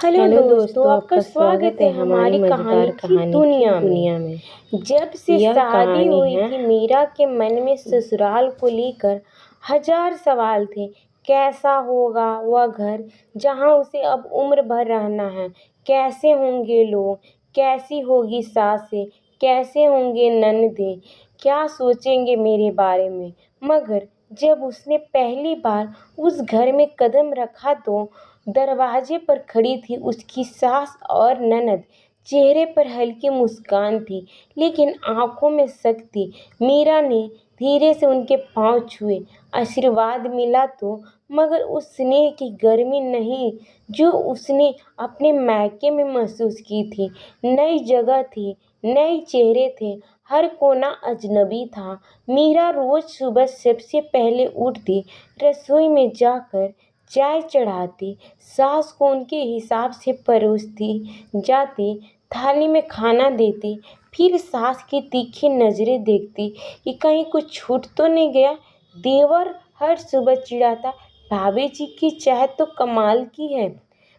Hello दोस्तों, आपका स्वागत है हमारी कहानी की दुनिया में। जब से शादी हुई थी मीरा के मन में ससुराल को लेकर हजार सवाल थे। कैसा होगा वह घर जहां उसे अब उम्र भर रहना है? कैसे होंगे लोग? कैसी होगी सासें? कैसे होंगे ननदें? क्या सोचेंगे मेरे बारे में? मगर जब उसने पहली बार उस घर में कदम रखा तो दरवाजे पर खड़ी थी उसकी सास और ननद। चेहरे पर हल्की मुस्कान थी, लेकिन आंखों में शक थी। मीरा ने धीरे से उनके पांव छुए। आशीर्वाद मिला तो, मगर उस स्नेह की गर्मी नहीं जो उसने अपने मायके में महसूस की थी। नई जगह थी, नए चेहरे थे, हर कोना अजनबी था। मीरा रोज सुबह सबसे पहले उठती, रसोई में जाकर चाय चढ़ाती, सास को उनके हिसाब से परोसती जाती, थाली में खाना देती, फिर सास की तीखी नजरें देखती कि कहीं कुछ छूट तो नहीं गया। देवर हर सुबह चिढ़ाता, भाभी जी की चाय तो कमाल की है,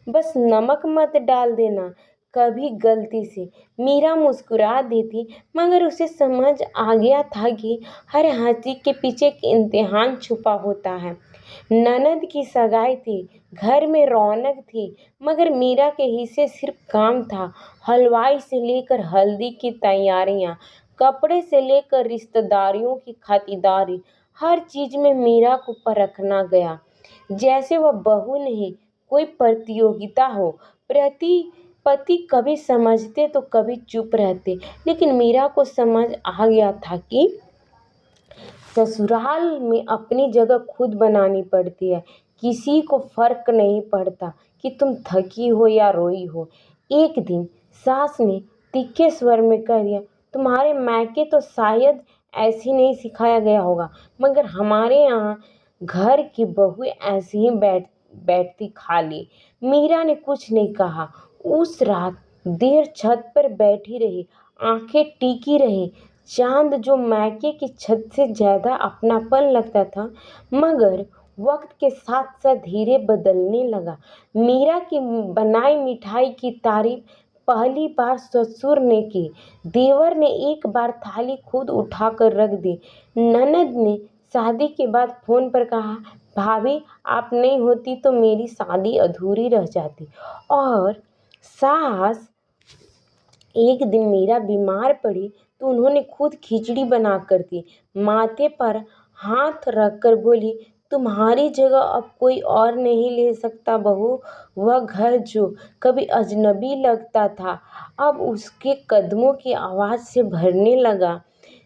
बस नमक मत डाल देना कभी गलती से। मीरा मुस्कुरा देती, मगर उसे समझ आ गया था कि हर हंसी के पीछे एक इम्तिहान छुपा होता है। ननद की सगाई थी, घर में रौनक थी, मगर मीरा के हिस्से सिर्फ काम था। हलवाई से लेकर हल्दी की तैयारियां, कपड़े से लेकर रिश्तेदारियों की खातिरदारी, हर चीज में मीरा को परखना गया। जैसे वह बहू नहीं, कोई प्रतियोगिता हो। पति कभी समझते तो कभी चुप रहते, लेकिन मीरा को समझ आ गया था कि ससुराल में अपनी जगह खुद बनानी पड़ती है। किसी को फर्क नहीं पड़ता कि तुम थकी हो या रोई हो। एक दिन सास ने तीखे स्वर में कह दिया, तुम्हारे मायके तो शायद ऐसे नहीं सिखाया गया होगा, मगर हमारे यहाँ घर की बहू ऐसे ही बैठती खाली। मीरा ने कुछ नहीं कहा। उस रात देर छत पर बैठी रही, आंखें टीकी रही। चांद जो मायके की छत से ज्यादा अपनापन लगता था, मगर वक्त के साथ साथ धीरे बदलने लगा। मीरा की बनाई मिठाई की तारीफ पहली बार ससुर ने की। देवर ने एक बार थाली खुद उठाकर रख दी। ननद ने शादी के बाद फोन पर कहा, भाभी आप नहीं होती तो मेरी शादी अधूरी रह जाती। और सास एक दिन मीरा बीमार पड़ी तो उन्होंने खुद खिचड़ी बना कर दी। माथे पर हाथ रखकर बोली, तुम्हारी जगह अब कोई और नहीं ले सकता बहू। वह घर जो कभी अजनबी लगता था, अब उसके कदमों की आवाज से भरने लगा।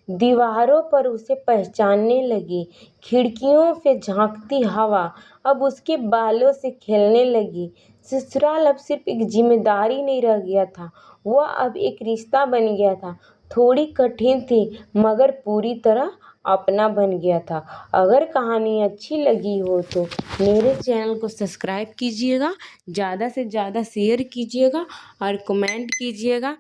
दीवारों पर उसे पहचानने लगी। खिड़कियों से झांकती हवा अब उसके बालों से खेलने लगी। ससुराल अब सिर्फ एक जिम्मेदारी नहीं रह गया था, वह अब एक रिश्ता बन गया था। थोड़ी कठिन थी, मगर पूरी तरह अपना बन गया था। अगर कहानी अच्छी लगी हो तो मेरे चैनल को सब्सक्राइब कीजिएगा, ज़्यादा से ज़्यादा शेयर कीजिएगा और कमेंट कीजिएगा।